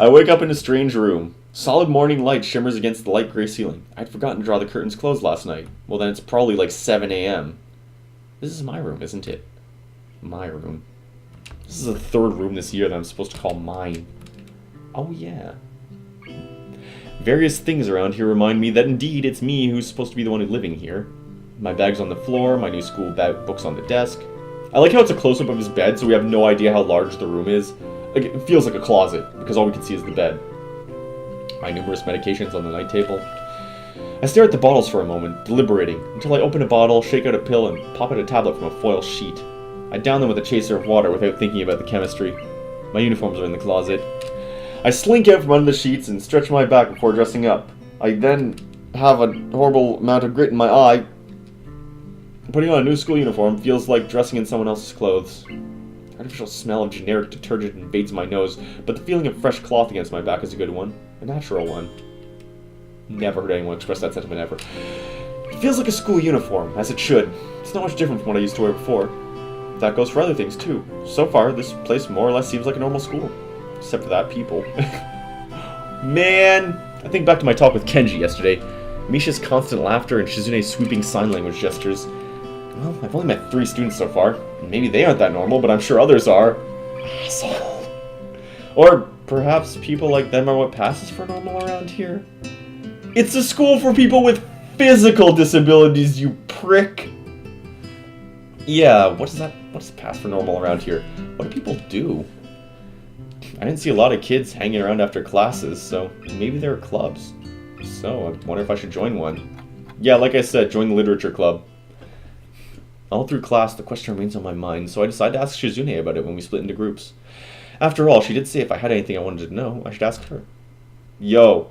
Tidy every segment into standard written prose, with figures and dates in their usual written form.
I wake up in a strange room. Solid morning light shimmers against the light gray ceiling. I'd forgotten to draw the curtains closed last night. Well, then it's probably like 7 a.m. This is my room, isn't it? My room. This is the third room this year that I'm supposed to call mine. Oh, yeah. Various things around here remind me that indeed it's me who's supposed to be the one who's living here. My bag's on the floor, my new school books on the desk. I like how it's a close-up of his bed, so we have no idea how large the room is. Like, it feels like a closet, because all we can see is the bed. My numerous medications on the night table. I stare at the bottles for a moment, deliberating, until I open a bottle, shake out a pill, and pop out a tablet from a foil sheet. I down them with a chaser of water without thinking about the chemistry. My uniforms are in the closet. I slink out from under the sheets and stretch my back before dressing up. I then have a horrible amount of grit in my eye. Putting on a new school uniform feels like dressing in someone else's clothes. The artificial smell of generic detergent invades my nose, but the feeling of fresh cloth against my back is a good one. A natural one. Never heard anyone express that sentiment ever. It feels like a school uniform, as it should. It's not much different from what I used to wear before. That goes for other things, too. So far, this place more or less seems like a normal school. Except for that people. Man! I think back to my talk with Kenji yesterday. Misha's constant laughter and Shizune's sweeping sign language gestures. Well, I've only met 3 students so far. Maybe they aren't that normal, but I'm sure others are. Asshole. Or perhaps people like them are what passes for normal around here? It's a school for people with physical disabilities, you prick! Yeah, what does pass for normal around here? What do people do? I didn't see a lot of kids hanging around after classes, so maybe there are clubs. So, I wonder if I should join one. Yeah, like I said, join the literature club. All through class, the question remains on my mind, so I decided to ask Shizune about it when we split into groups. After all, she did say if I had anything I wanted to know, I should ask her. Yo.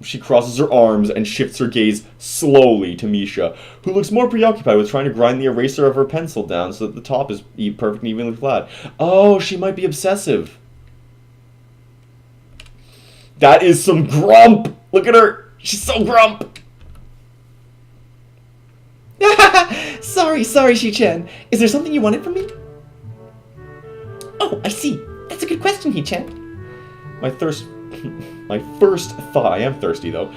She crosses her arms and shifts her gaze slowly to Misha, who looks more preoccupied with trying to grind the eraser of her pencil down so that the top is perfect and evenly flat. Oh, she might be obsessive. That is some grump! Look at her! She's so grump! Sorry, Shi-chan. Is there something you wanted from me? Oh, I see. That's a good question, Hi-chan. My first thought, I am thirsty though,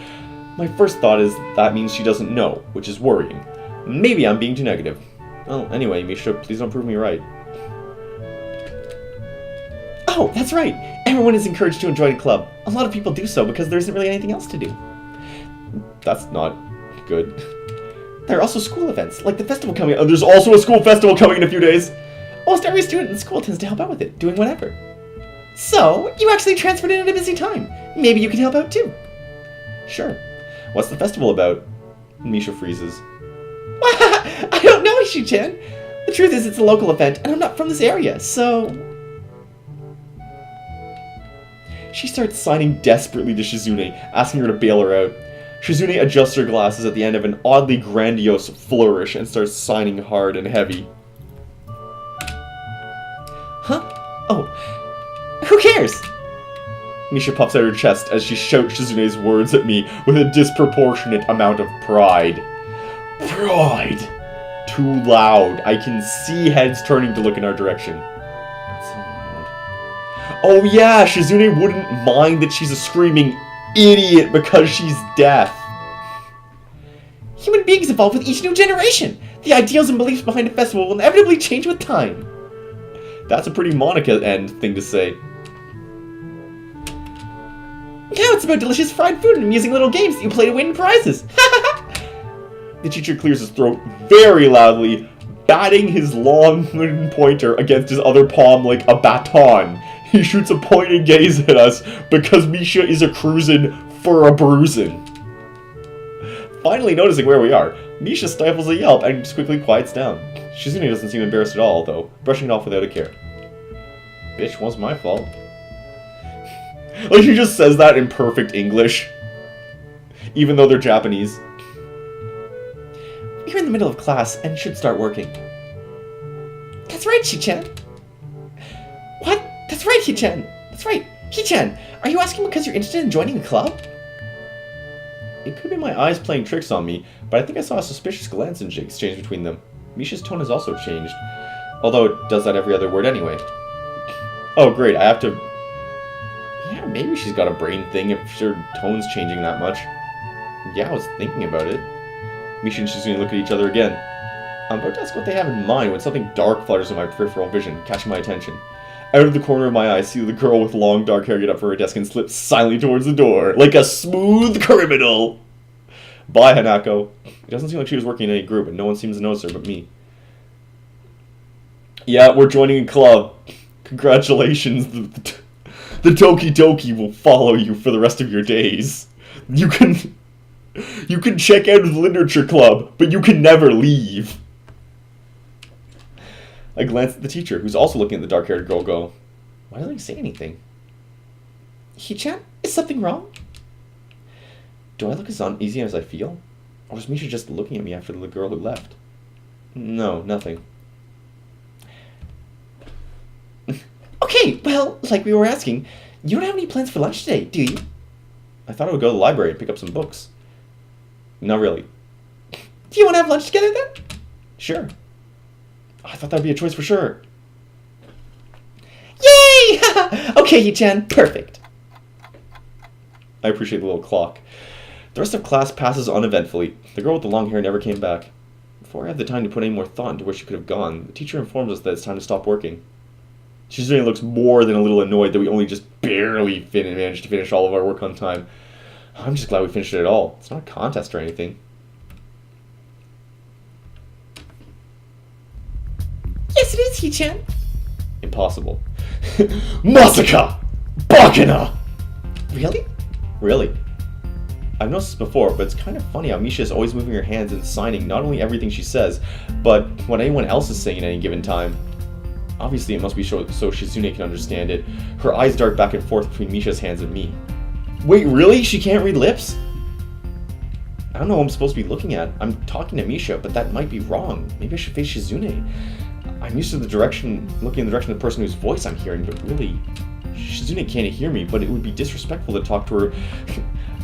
my first thought is that means she doesn't know, which is worrying. Maybe I'm being too negative. Oh, anyway, Misha, please don't prove me right. Oh, that's right! Everyone is encouraged to join a club. A lot of people do so because there isn't really anything else to do. That's not good. There are also school events, like the festival coming up. There's also a school festival coming in a few days! Almost every student in school tends to help out with it, doing whatever. So, you actually transferred in at a busy time. Maybe you can help out too. Sure. What's the festival about? Misha freezes. I don't know, Shi-chan. The truth is it's a local event, and I'm not from this area, so... She starts signing desperately to Shizune, asking her to bail her out. Shizune adjusts her glasses at the end of an oddly grandiose flourish and starts signing hard and heavy. Huh? Oh. Who cares? Misha puffs out her chest as she shouts Shizune's words at me with a disproportionate amount of pride. Pride! Too loud. I can see heads turning to look in our direction. That's so loud. Oh yeah, Shizune wouldn't mind that she's a screaming idiot because she's deaf. Human beings evolve with each new generation. The ideals and beliefs behind a festival will inevitably change with time. That's a pretty Monica end thing to say. Now it's about delicious fried food and amusing little games that you play to win prizes. The teacher clears his throat very loudly, batting his long wooden pointer against his other palm like a baton. He shoots a pointed gaze at us because Misha is a cruisin' for a bruisin'. Finally noticing where we are, Misha stifles a yelp and just quickly quiets down. Shizune doesn't seem embarrassed at all, though, brushing it off without a care. Bitch, was my fault. Like, she just says that in perfect English. Even though they're Japanese. You're in the middle of class and should start working. That's right, Shi-chan. What? That's right, Hi-chan. That's right. Hi-chan, are you asking because you're interested in joining a club? It could be my eyes playing tricks on me, but I think I saw a suspicious glance exchange between them. Misha's tone has also changed. Although it does that every other word anyway. Oh, great, I have to... Yeah, maybe she's got a brain thing if her tone's changing that much. Yeah, I was thinking about it. Misha and Shizune look at each other again. I'm about to ask what they have in mind when something dark flutters in my peripheral vision, catching my attention. Out of the corner of my eye, I see the girl with long dark hair get up from her desk and slip silently towards the door, like a smooth criminal. Bye, Hanako. It doesn't seem like she was working in any group, and no one seems to notice her but me. Yeah, we're joining a club. Congratulations. The Toki Doki will follow you for the rest of your days. You can check out of the literature club, but you can never leave. I glance at the teacher, who's also looking at the dark-haired girl, go, why doesn't he say anything? Hichan, is something wrong? Do I look as uneasy as I feel? Or is Misha just looking at me after the girl who left? No, nothing. Okay, well, like we were asking, you don't have any plans for lunch today, do you? I thought I would go to the library and pick up some books. Not really. Do you want to have lunch together then? Sure. I thought that would be a choice for sure. Yay! Okay, Hichan, perfect. I appreciate the little clock. The rest of class passes uneventfully. The girl with the long hair never came back. Before I had the time to put any more thought into where she could have gone, the teacher informs us that it's time to stop working. Shizune looks more than a little annoyed that we only just barely managed to finish all of our work on time. I'm just glad we finished it at all. It's not a contest or anything. Yes, it is, Hichan. Impossible. Masaka! Bakana! Really? Really. I've noticed this before, but it's kind of funny how Misha is always moving her hands and signing not only everything she says, but what anyone else is saying at any given time. Obviously, it must be so Shizune can understand it. Her eyes dart back and forth between Misha's hands and me. Wait, really? She can't read lips? I don't know what I'm supposed to be looking at. I'm talking to Misha, but that might be wrong. Maybe I should face Shizune. I'm used to looking in the direction of the person whose voice I'm hearing, but really, Shizune can't hear me, but it would be disrespectful to talk to her.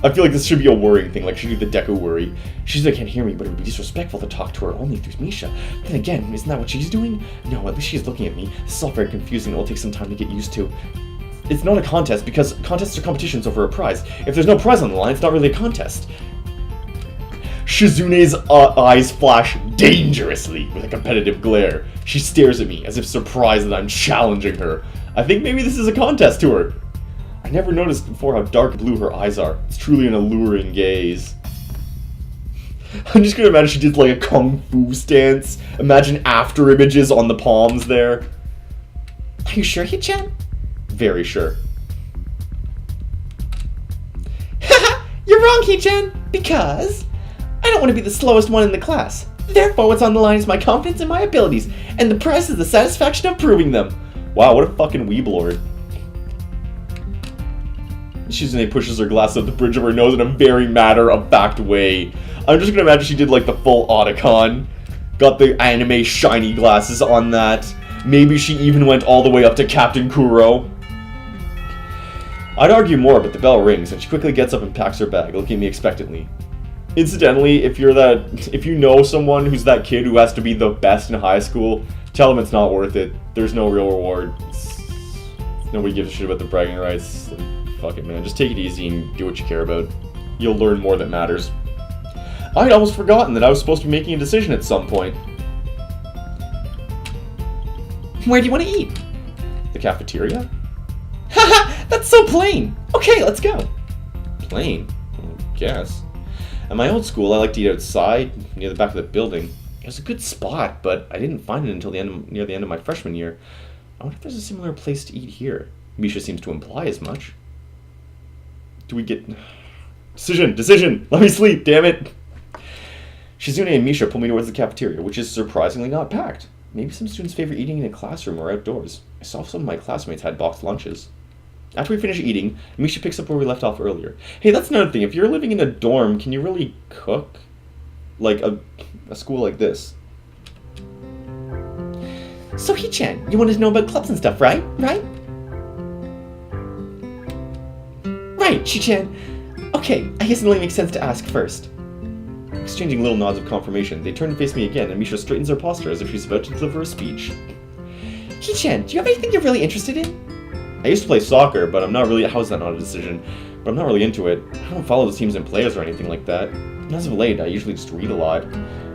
I feel like this should be a worrying thing, like she do the Deku worry. Shizune can't hear me, but it would be disrespectful to talk to her only through Misha. Then again, isn't that what she's doing? No, at least she's looking at me. This is all very confusing, it will take some time to get used to. It's not a contest, because contests are competitions over a prize. If there's no prize on the line, it's not really a contest. Shizune's eyes flash dangerously with a competitive glare. She stares at me, as if surprised that I'm challenging her. I think maybe this is a contest to her. I never noticed before how dark blue her eyes are. It's truly an alluring gaze. I'm just gonna imagine she did like a kung fu stance. Imagine after images on the palms there. Are you sure, Hichan? Very sure. Haha! You're wrong, Hichan! Because I don't want to be the slowest one in the class. Therefore, what's on the line is my confidence in my abilities, and the prize is the satisfaction of proving them. Wow, what a fucking weeblord. Shizune pushes her glass up the bridge of her nose in a very matter-of-fact way. I'm just gonna imagine she did like the full Otacon. Got the anime shiny glasses on that. Maybe she even went all the way up to Captain Kuro. I'd argue more, but the bell rings, and she quickly gets up and packs her bag, looking at me expectantly. Incidentally, if you know someone who's that kid who has to be the best in high school, tell them it's not worth it. There's no real reward. Nobody gives a shit about the bragging rights. Fuck it, man. Just take it easy and do what you care about. You'll learn more that matters. I'd almost forgotten that I was supposed to be making a decision at some point. Where do you want to eat? The cafeteria? Haha, that's so plain. Okay, let's go. Plain? I guess. At my old school, I liked to eat outside, near the back of the building. It was a good spot, but I didn't find it until near the end of my freshman year. I wonder if there's a similar place to eat here. Misha seems to imply as much. Do we get... Decision! Let me sleep, damn it! Shizune and Misha pull me towards the cafeteria, which is surprisingly not packed. Maybe some students favor eating in a classroom or outdoors. I saw some of my classmates had boxed lunches. After we finish eating, Misha picks up where we left off earlier. Hey, that's another thing. If you're living in a dorm, can you really cook? Like a school like this. So, Hichan, you wanted to know about clubs and stuff, right? Right, Hichan. Okay, I guess it only makes sense to ask first. Exchanging little nods of confirmation, they turn and face me again, and Misha straightens her posture as if she's about to deliver a speech. Hee-chan, do you have anything you're really interested in? I used to play soccer, but I'm not really... How is that not a decision? But I'm not really into it. I don't follow the teams and players or anything like that. As of late, I usually just read a lot.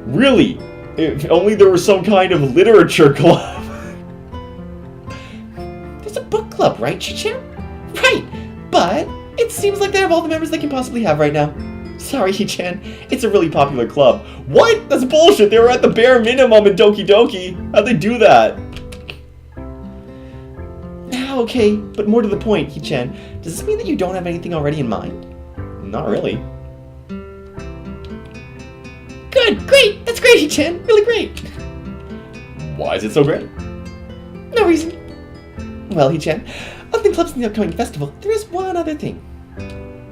Really? If only there was some kind of literature club. There's a book club, right, Hee-chan? Right, but it seems like they have all the members they can possibly have right now. Sorry, Hee-chan, it's a really popular club. What? That's bullshit. They were at the bare minimum in Doki Doki. How'd they do that? Okay, but more to the point, Hee-chan, does this mean that you don't have anything already in mind? Not really. Good, great, that's great, Hee-chan, really great. Why is it so great? No reason. Well, Hee-chan, other than clubs in the upcoming festival, there is one other thing.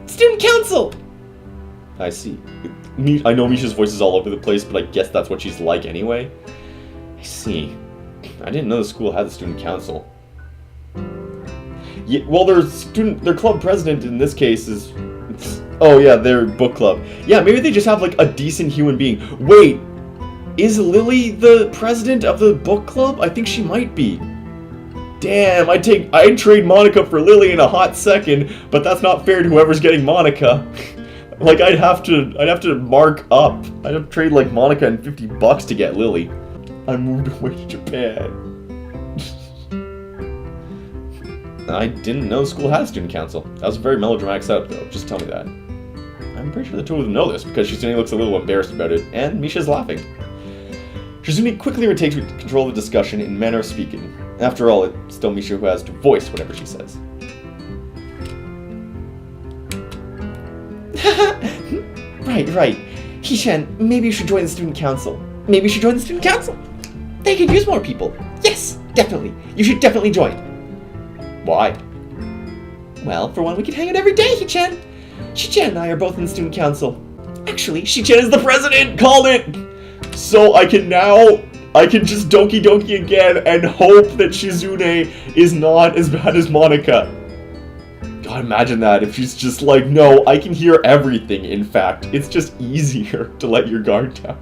Student council! I see. I know Misha's voice is all over the place, but I guess that's what she's like anyway. I see. I didn't know the school had the student council. Yeah, well, their club president in this case is... Oh yeah, their book club. Yeah, maybe they just have like a decent human being. Wait, is Lily the president of the book club? I think she might be. Damn, I'd trade Monica for Lily in a hot second, but that's not fair to whoever's getting Monica. Like I'd have to mark up. I'd have to trade like Monica and $50 to get Lily. I moved away to Japan. I didn't know the school had a student council. That was a very melodramatic setup, though. Just tell me that. I'm pretty sure the two of them know this, because Shizune looks a little embarrassed about it, and Misha's laughing. Shizune quickly retakes control of the discussion in manner of speaking. After all, it's still Misha who has to voice whatever she says. Right. Hee-chan, maybe you should join the student council. Maybe you should join the student council. They could use more people. Yes, definitely. You should definitely join. Why? Well, for one, we could hang out every day, Hee-chan. Shi-chan and I are both in the student council. Actually, Shi-chan is the president! Called it! So I can just Doki Doki again and hope that Shizune is not as bad as Monica. God, imagine that if she's just like, no, I can hear everything, in fact. It's just easier to let your guard down.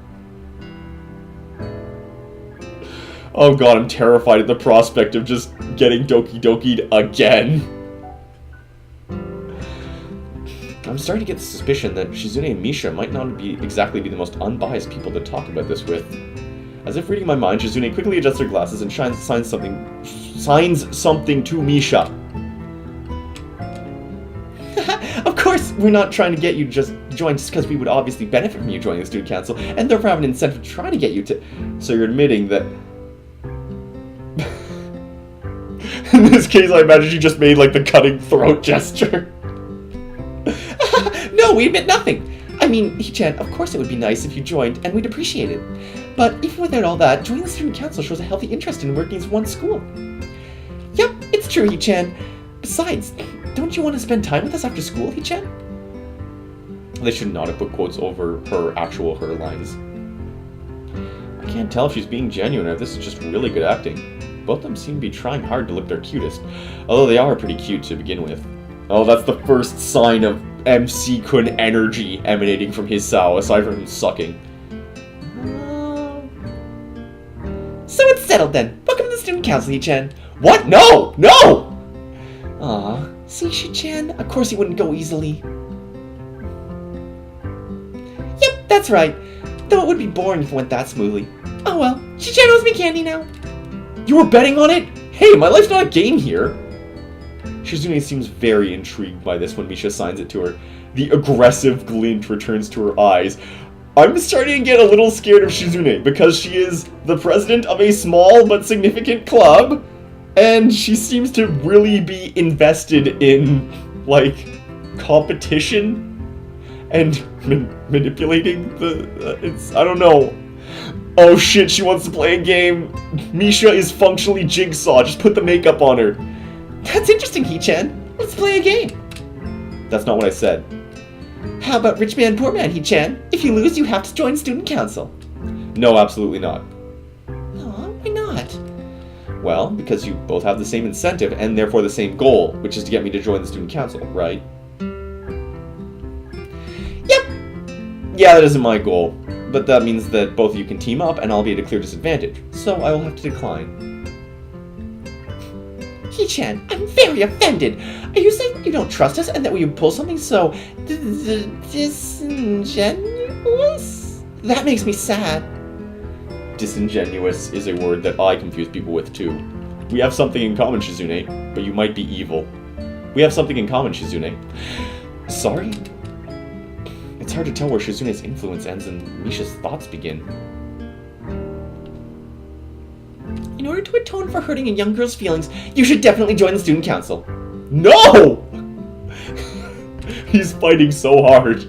Oh god, I'm terrified at the prospect of just getting Doki Doki'd again. I'm starting to get the suspicion that Shizune and Misha might not exactly be the most unbiased people to talk about this with. As if reading my mind, Shizune quickly adjusts her glasses and signs something to Misha. Of course, we're not trying to get you to just join just because we would obviously benefit from you joining the student council, and therefore have an incentive to try to get you to... So you're admitting that... In this case, I imagine she just made, like, the cutting throat gesture. No, we admit nothing. I mean, Hee-chan, of course it would be nice if you joined, and we'd appreciate it. But even without all that, joining the student council shows a healthy interest in working as one school. Yep, it's true, Hee-chan. Besides, don't you want to spend time with us after school, Hee-chan? They should not have put quotes over her lines. I can't tell if she's being genuine or if this is just really good acting. Both of them seem to be trying hard to look their cutest, although they are pretty cute to begin with. Oh, that's the first sign of MC-kun energy emanating from his Sao, aside from him sucking. So it's settled then. Welcome to the student council, Hee-chan. What? No! No! Aw, see, Shi-chan, of course you wouldn't go easily. Yep, that's right. Though it would be boring if it went that smoothly. Oh well, Shi-chan owes me candy now. You were betting on it? Hey, my life's not a game here. Shizune seems very intrigued by this when Misha signs it to her. The aggressive glint returns to her eyes. I'm starting to get a little scared of Shizune because she is the president of a small but significant club, and she seems to really be invested in, like, competition and manipulating the... I don't know. Oh shit, she wants to play a game. Misha is functionally Jigsaw. Just put the makeup on her. That's interesting, Hee-chan. Let's play a game. That's not what I said. How about Rich Man, Poor Man, Hee-chan? If you lose, you have to join student council. No, absolutely not. Aw, why not? Well, because you both have the same incentive and therefore the same goal, which is to get me to join the student council, right? Yep. Yeah, that isn't my goal. But that means that both of you can team up and I'll be at a clear disadvantage. So I will have to decline. He-chan, I'm very offended. Are you saying you don't trust us and that we would pull something so disingenuous? That makes me sad. Disingenuous is a word that I confuse people with too. We have something in common, Shizune, but you might be evil. We have something in common, Shizune. Sorry? It's hard to tell where Shizune's influence ends and Misha's thoughts begin. In order to atone for hurting a young girl's feelings, you should definitely join the student council. No! He's fighting so hard.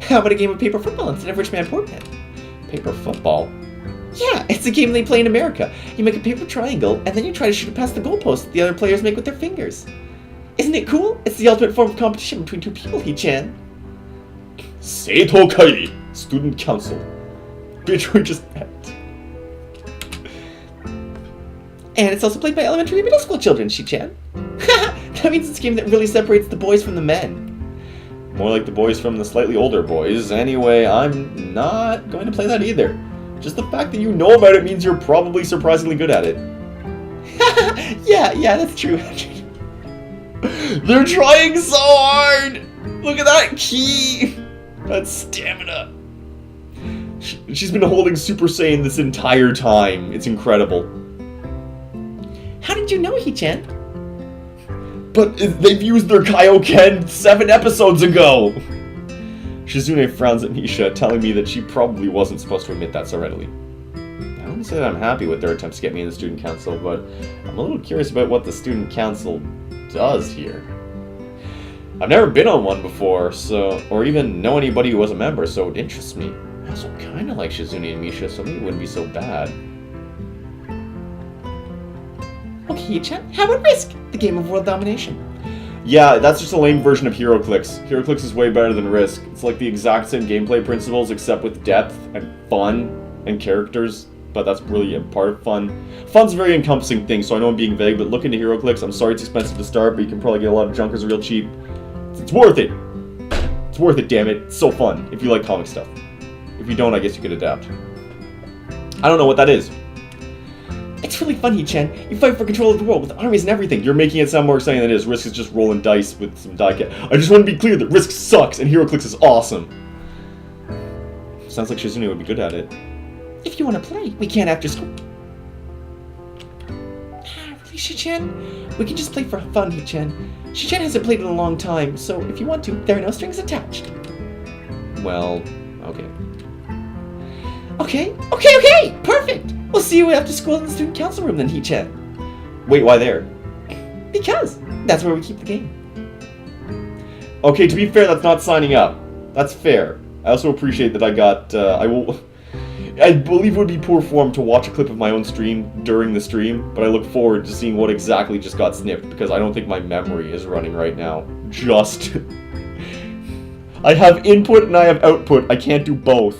How about a game of paper football instead of Rich Man Poor Man? Paper football? Yeah, it's a game they play in America. You make a paper triangle, and then you try to shoot it past the goalpost that the other players make with their fingers. Isn't it cool? It's the ultimate form of competition between two people, He-chan. Seito Kai, student council. Bitch, we just met. And it's also played by elementary and middle school children, Shi-chan. That means it's a game that really separates the boys from the men. More like the boys from the slightly older boys. Anyway, I'm not going to play that either. Just the fact that you know about it means you're probably surprisingly good at it. Yeah, that's true. They're trying so hard! Look at that key! That's stamina. She's been holding Super Saiyan this entire time. It's incredible. How did you know, He-chan? But they've used their Kaioken 7 episodes ago! Shizune frowns at Misha, telling me that she probably wasn't supposed to admit that so readily. I wouldn't say that I'm happy with their attempts to get me in the student council, but I'm a little curious about what the student council does here. I've never been on one before, or even know anybody who was a member, so it interests me. I also kinda like Shizune and Misha, so maybe it wouldn't be so bad. Okay, He-chan, how about Risk, the game of world domination? Yeah, that's just a lame version of HeroClix. HeroClix is way better than Risk. It's like the exact same gameplay principles, except with depth and fun and characters, but that's really a part of fun. Fun's a very encompassing thing, so I know I'm being vague, but look into HeroClix. I'm sorry it's expensive to start, but you can probably get a lot of junkers real cheap. It's worth it! It's worth it, damn it. It's so fun, if you like comic stuff. If you don't, I guess you could adapt. I don't know what that is. It's really fun, He-chan. You fight for control of the world with armies and everything. You're making it sound more exciting than it is. Risk is just rolling dice with some die cat. I just want to be clear that Risk sucks and HeroClix is awesome. Sounds like Shizune would be good at it. If you want to play, we can after school. Really, Shi-chan? We can just play for fun, He-chan. Shi-chan hasn't played in a long time, so if you want to, there are no strings attached. Well, okay. Okay! Perfect! We'll see you after school in the student council room then, He-chan. Wait, why there? Because that's where we keep the game. Okay, to be fair, that's not signing up. That's fair. I also appreciate that I believe it would be poor form to watch a clip of my own stream during the stream, but I look forward to seeing what exactly just got snipped, because I don't think my memory is running right now. I have input and I have output. I can't do both.